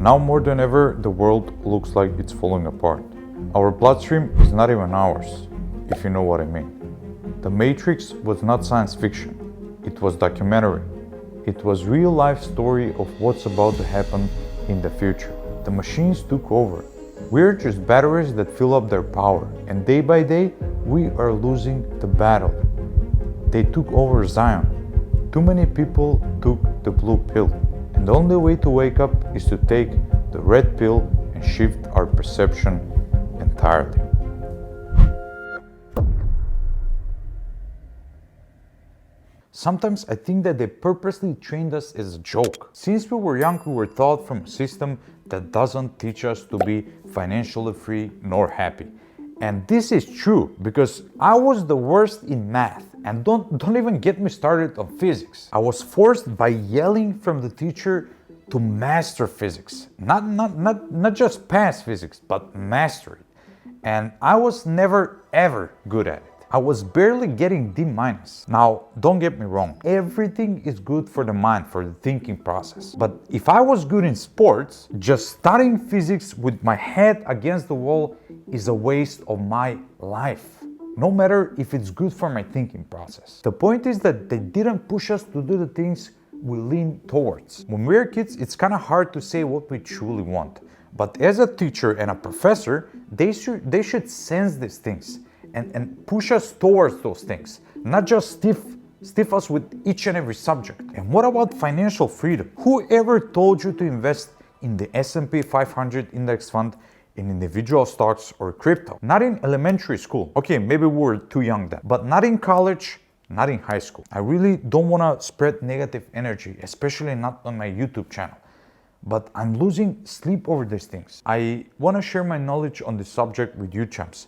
Now more than ever, the world looks like it's falling apart. Our bloodstream is not even ours, if you know what I mean. The Matrix was not science fiction, it was documentary. It was real life story of what's about to happen in the future. The machines took over. We're just batteries that fill up their power, and day by day, we are losing the battle. They took over Zion. Too many people took the blue pill, and the only way to wake up is to take the red pill and shift our perception entirely. Sometimes I think that they purposely trained us as a joke. Since we were young, we were taught from a system that doesn't teach us to be financially free nor happy. And this is true because I was the worst in math, and don't even get me started on physics. I was forced by yelling from the teacher to master physics. Not just pass physics, but master it. And I was never ever good at it. I was barely getting D-. Now, don't get me wrong, everything is good for the mind, for the thinking process. But if I was good in sports, just studying physics with my head against the wall is a waste of my life. No matter if it's good for my thinking process. The point is that they didn't push us to do the things we lean towards. When we're kids, it's kind of hard to say what we truly want. But as a teacher and a professor, they should sense these things and push us towards those things, not just stiff us with each and every subject. And what about financial freedom? Whoever told you to invest in the S&P 500 index fund, in individual stocks or crypto? Not in elementary school. Okay, maybe we were too young then, but not in college, not in high school. I really don't want to spread negative energy, especially not on my YouTube channel. But I'm losing sleep over these things. I want to share my knowledge on this subject with you champs,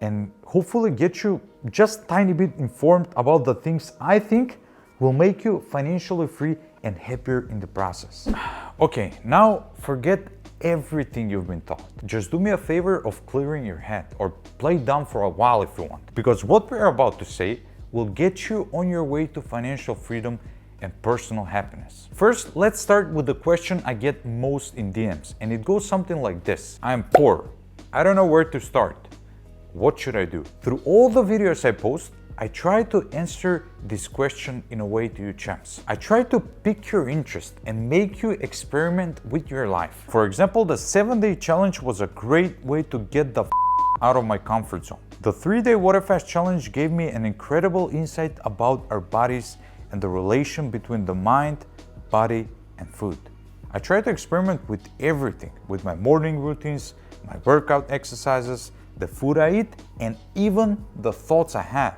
and hopefully get you just tiny bit informed about the things I think will make you financially free and happier in the process. Okay, now forget everything you've been taught. Just do me a favor of clearing your head, or play dumb for a while if you want. Because what we're about to say will get you on your way to financial freedom and personal happiness. First, let's start with the question I get most in DMs, and it goes something like this. I'm poor. I don't know where to start. What should I do? Through all the videos I post, I try to answer this question in a way to you champs. I try to pick your interest and make you experiment with your life. For example, the 7-day challenge was a great way to get the out of my comfort zone. The 3-day water fast challenge gave me an incredible insight about our bodies and the relation between the mind, body, and food. I try to experiment with everything, with my morning routines, my workout exercises, the food I eat, and even the thoughts I have.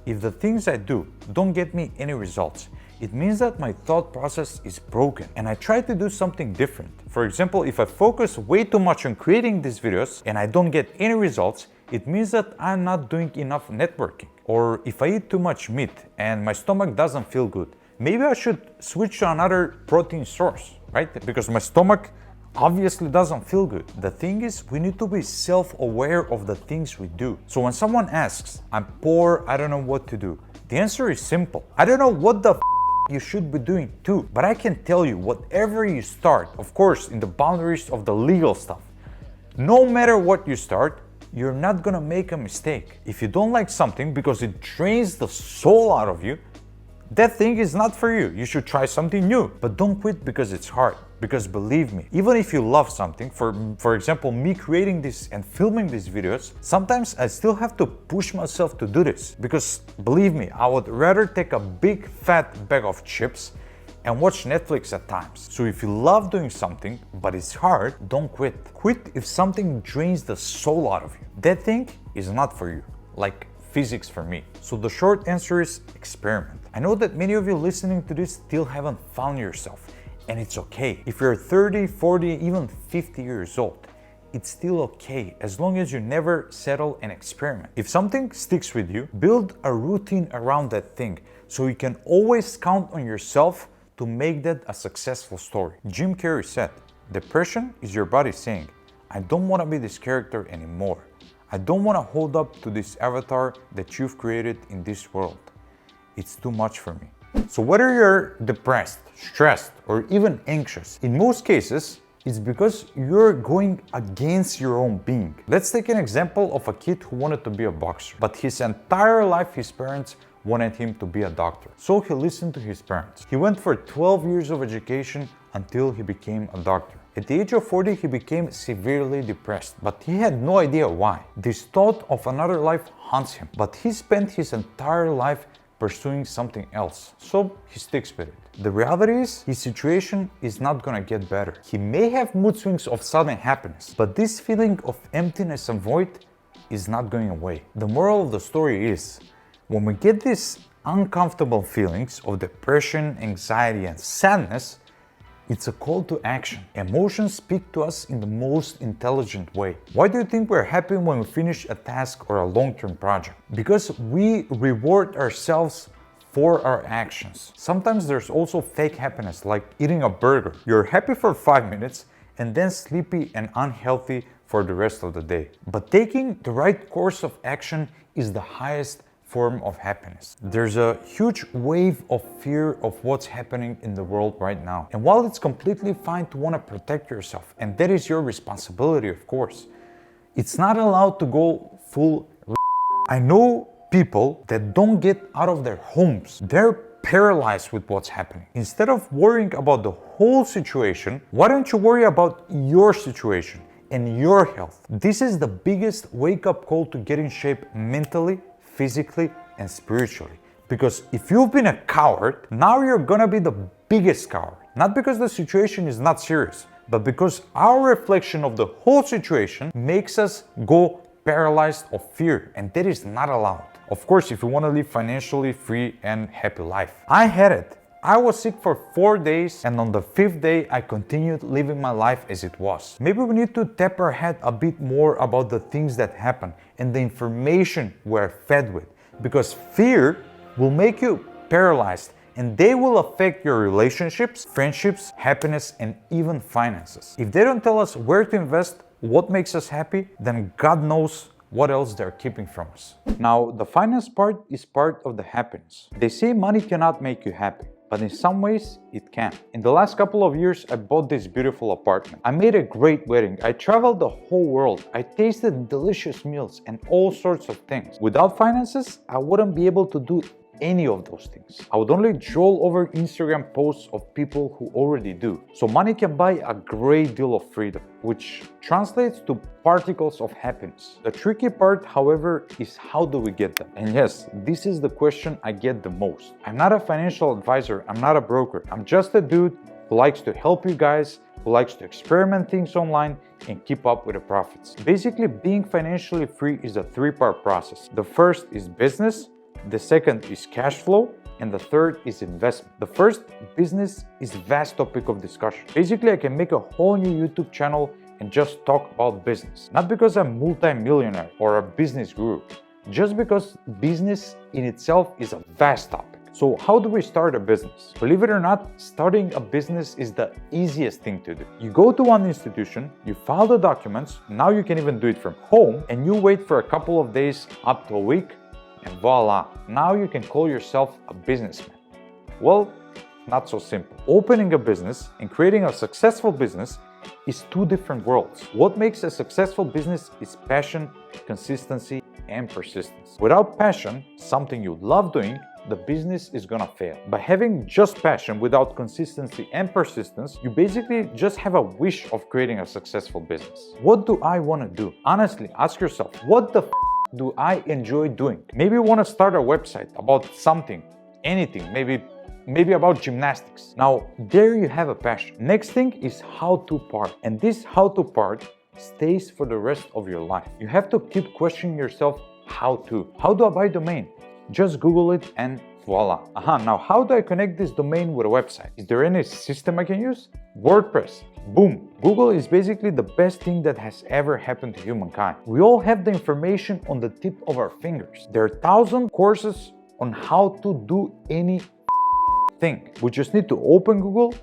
If the things I do don't get me any results, it means that my thought process is broken and I try to do something different. For example, if I focus way too much on creating these videos and I don't get any results, it means that I'm not doing enough networking. Or if I eat too much meat and my stomach doesn't feel good, maybe I should switch to another protein source, right? Because my stomach obviously doesn't feel good. The thing is, we need to be self-aware of the things we do. So when someone asks, I'm poor, I don't know what to do, the answer is simple. I don't know what the you should be doing too, but I can tell you, whatever you start, of course, in the boundaries of the legal stuff, no matter what you start, you're not gonna make a mistake. If you don't like something because it drains the soul out of you, that thing is not for you. You should try something new, but don't quit because it's hard. Because believe me, even if you love something, for example, me creating this and filming these videos, sometimes I still have to push myself to do this. Because believe me, I would rather take a big fat bag of chips and watch Netflix at times. So if you love doing something, but it's hard, don't quit. Quit if something drains the soul out of you. That thing is not for you, like physics for me. So the short answer is experiment. I know that many of you listening to this still haven't found yourself, and it's okay. If you're 30, 40, even 50 years old, it's still okay as long as you never settle and experiment. If something sticks with you, build a routine around that thing so you can always count on yourself to make that a successful story. Jim Carrey said, depression is your body saying, I don't want to be this character anymore. I don't want to hold up to this avatar that you've created in this world. It's too much for me. So whether you're depressed, stressed, or even anxious, in most cases, It's because you're going against your own being. Let's take an example of a kid who wanted to be a boxer, but his entire life his parents wanted him to be a doctor. So he listened to his parents. He went for 12 years of education until he became a doctor. At the age of 40, he became severely depressed, but he had no idea why. This thought of another life haunts him, but he spent his entire life pursuing something else, so he sticks with it. The reality is, his situation is not gonna get better. He may have mood swings of sudden happiness, but this feeling of emptiness and void is not going away. The moral of the story is, when we get these uncomfortable feelings of depression, anxiety, and sadness, it's a call to action. Emotions speak to us in the most intelligent way. Why do you think we're happy when we finish a task or a long-term project? Because we reward ourselves for our actions. Sometimes there's also fake happiness, like eating a burger. You're happy for 5 minutes and then sleepy and unhealthy for the rest of the day. But taking the right course of action is the highest form of happiness. There's a huge wave of fear of what's happening in the world right now. And while it's completely fine to want to protect yourself, and that is your responsibility, of course, it's not allowed to go full. I know people that don't get out of their homes. They're paralyzed with what's happening. Instead of worrying about the whole situation, why don't you worry about your situation and your health? This is the biggest wake-up call to get in shape mentally, physically, and spiritually. Because if you've been a coward, now you're gonna be the biggest coward. Not because the situation is not serious, but because our reflection of the whole situation makes us go paralyzed of fear, and that is not allowed. Of course, if you want to live financially free and happy life. I had it. I was sick for 4 days, and on the 5th day, I continued living my life as it was. Maybe we need to tap our head a bit more about the things that happen and the information we're fed with, because fear will make you paralyzed, and they will affect your relationships, friendships, happiness, and even finances. If they don't tell us where to invest, what makes us happy, then God knows what else they're keeping from us. Now, the finance part is part of the happiness. They say money cannot make you happy, but in some ways it can. In the last couple of years, I bought this beautiful apartment. I made a great wedding. I traveled the whole world. I tasted delicious meals and all sorts of things. Without finances, I wouldn't be able to do any of those things. I would only droll over Instagram posts of people who already do. So money can buy a great deal of freedom, which translates to particles of happiness. The tricky part, however, is how do we get them? And yes, this is the question I get the most. I'm not a financial advisor, I'm not a broker. I'm just a dude who likes to help you guys, who likes to experiment things online and keep up with the profits. Basically, being financially free is a 3-part process. The first is business, the second is cash flow, and the third is investment. The first, business, is a vast topic of discussion. Basically, I can make a whole new YouTube channel and just talk about business. Not because I'm multi-millionaire or a business guru, just because business in itself is a vast topic. So how do we start a business? Believe it or not, starting a business is the easiest thing to do. You go to one institution, you file the documents, now you can even do it from home, and you wait for a couple of days up to a week, and voila, now you can call yourself a businessman. Well, not so simple. Opening a business and creating a successful business is 2 different worlds. What makes a successful business is passion, consistency, and persistence. Without passion, something you love doing, the business is gonna fail. By having just passion without consistency and persistence, you basically just have a wish of creating a successful business. What do I wanna do? Honestly, ask yourself, what the do I enjoy doing? Maybe you want to start a website about something, anything, maybe about gymnastics. Now, there you have a passion. Next thing is how to part. And this how to part stays for the rest of your life. You have to keep questioning yourself, how to. How do I buy a domain? Just Google it and voila. Now how do I connect this domain with a website? Is there any system I can use? WordPress. Boom. Google is basically the best thing that has ever happened to humankind. We all have the information on the tip of our fingers. There are 1,000 courses on how to do any thing. We just need to open Google,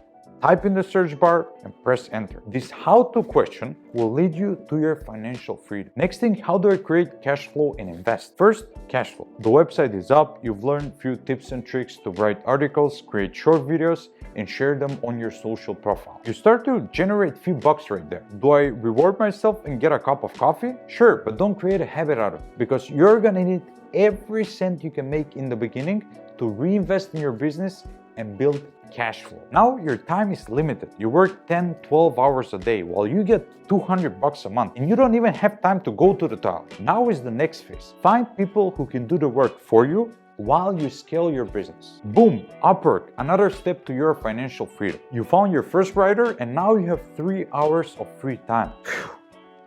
type in the search bar and press enter. This how-to question will lead you to your financial freedom. Next thing, how do I create cash flow and invest? First, cash flow. The website is up. You've learned a few tips and tricks to write articles, create short videos, and share them on your social profile. You start to generate few bucks right there. Do I reward myself and get a cup of coffee? Sure, but don't create a habit out of it, because you're gonna need every cent you can make in the beginning to reinvest in your business and build cash flow. Now your time is limited. You work 10, 12 hours a day while you get $200 a month and you don't even have time to go to the toilet. Now is the next phase. Find people who can do the work for you while you scale your business. Boom, Upwork, another step to your financial freedom. You found your first writer and now you have 3 hours of free time.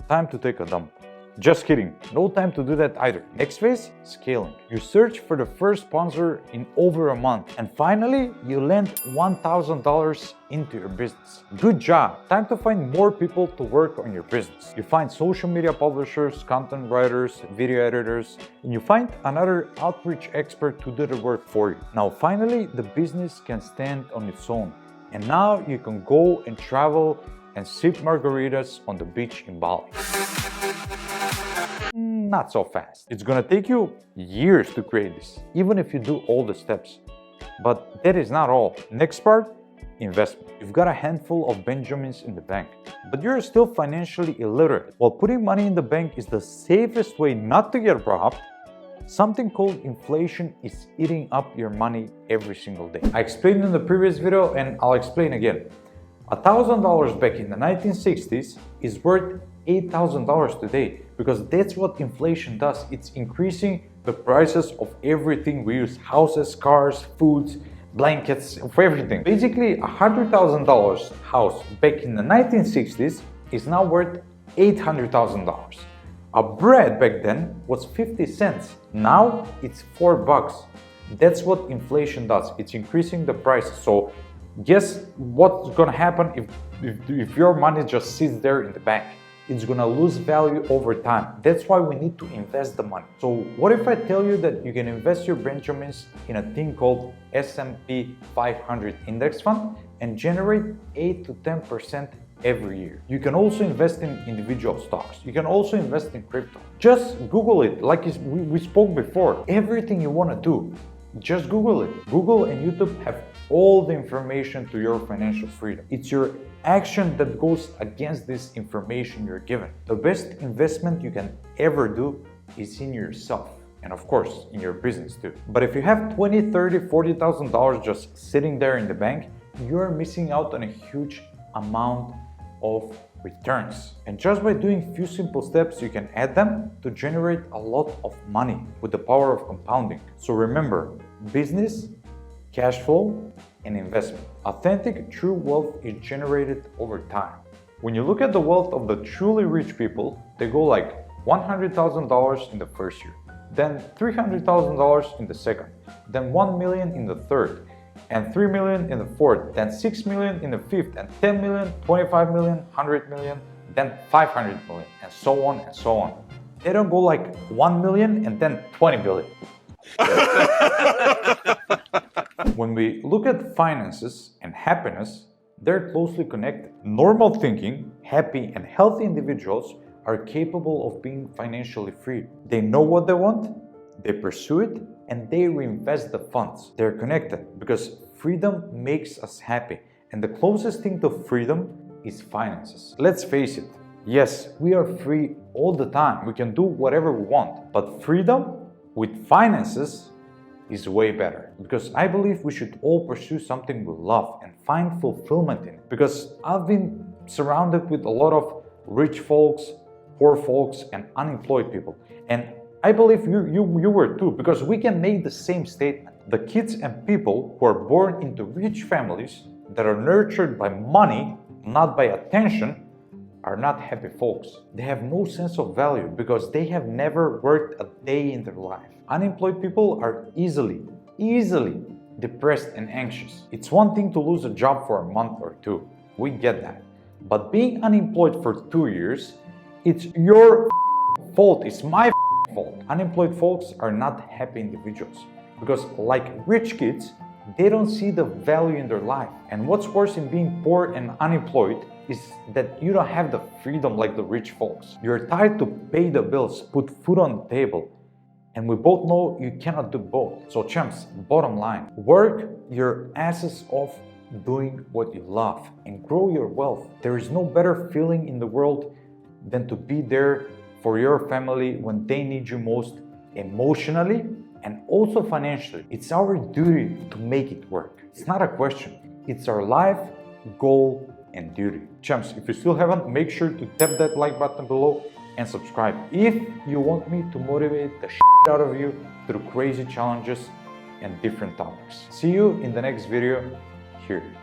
Time to take a dump. Just kidding, no time to do that either. Next phase, scaling. You search for the first sponsor in over a month and finally you land $1,000 into your business. Good job. Time to find more people to work on your business. You find social media publishers, content writers, video editors, and you find another outreach expert to do the work for you. Now finally the business can stand on its own and now you can go and travel and sip margaritas on the beach in Bali. Not so fast. It's gonna take you years to create this, even if you do all the steps. But that is not all. Next part, investment. You've got a handful of Benjamins in the bank, but you're still financially illiterate. While putting money in the bank is the safest way not to get robbed, something called inflation is eating up your money every single day. I explained in the previous video and I'll explain again. $1,000 back in the 1960s is worth $8,000 today, because that's what inflation does. It's increasing the prices of everything we use: houses, cars, foods, blankets, for everything. Basically, $100,000 house back in the 1960s is now worth $800,000. A bread back then was 50 cents. Now it's $4. That's what inflation does. It's increasing the prices. So guess what's gonna happen if your money just sits there in the bank? It's gonna lose value over time. That's why we need to invest the money. So what if I tell you that you can invest your Benjamins in a thing called S&P 500 index fund and generate 8 to 10% every year? You can also invest in individual stocks. You can also invest in crypto. Just Google it, like we spoke before. Everything you wanna do, just Google it. Google and YouTube have all the information to your financial freedom. It's your action that goes against this information you're given. The best investment you can ever do is in yourself. And of course, in your business too. But if you have $20,000, $30,000, $40,000 just sitting there in the bank, you're missing out on a huge amount of returns. And just by doing few simple steps, you can add them to generate a lot of money with the power of compounding. So remember, business, cash flow, and investment. Authentic, true wealth is generated over time. When you look at the wealth of the truly rich people, they go like $100,000 in the first year, then $300,000 in the second, then 1 million in the third, and 3 million in the fourth, then 6 million in the fifth, and 10 million, 25 million, 100 million, then 500 million, and so on and so on. They don't go like 1 million and then 20 billion. When we look at finances and happiness, they're closely connected. Normal thinking, happy and healthy individuals are capable of being financially free. They know what they want, they pursue it, and they reinvest the funds. They're connected because freedom makes us happy. And the closest thing to freedom is finances. Let's face it, yes, we are free all the time. We can do whatever we want. But freedom with finances is way better, because I believe we should all pursue something we love and find fulfillment in it. Because I've been surrounded with a lot of rich folks, poor folks, and unemployed people. And I believe you were too, because we can make the same statement. The kids and people who are born into rich families that are nurtured by money, not by attention, are not happy folks. They have no sense of value because they have never worked a day in their life. Unemployed people are easily depressed and anxious. It's one thing to lose a job for a month or two. We get that. But being unemployed for 2 years, it's your fault. It's my fault. Unemployed folks are not happy individuals because, like rich kids, They don't see the value in their life. And what's worse in being poor and unemployed is that you don't have the freedom like the rich folks. You're tired to pay the bills, put food on the table. And we both know you cannot do both. So champs, bottom line, work your asses off doing what you love and grow your wealth. There is no better feeling in the world than to be there for your family when they need you most, emotionally and also financially. It's our duty to make it work. It's not a question. It's our life, goal, and duty. Champs, if you still haven't, make sure to tap that like button below and subscribe if you want me to motivate the shit out of you through crazy challenges and different topics. See you in the next video here.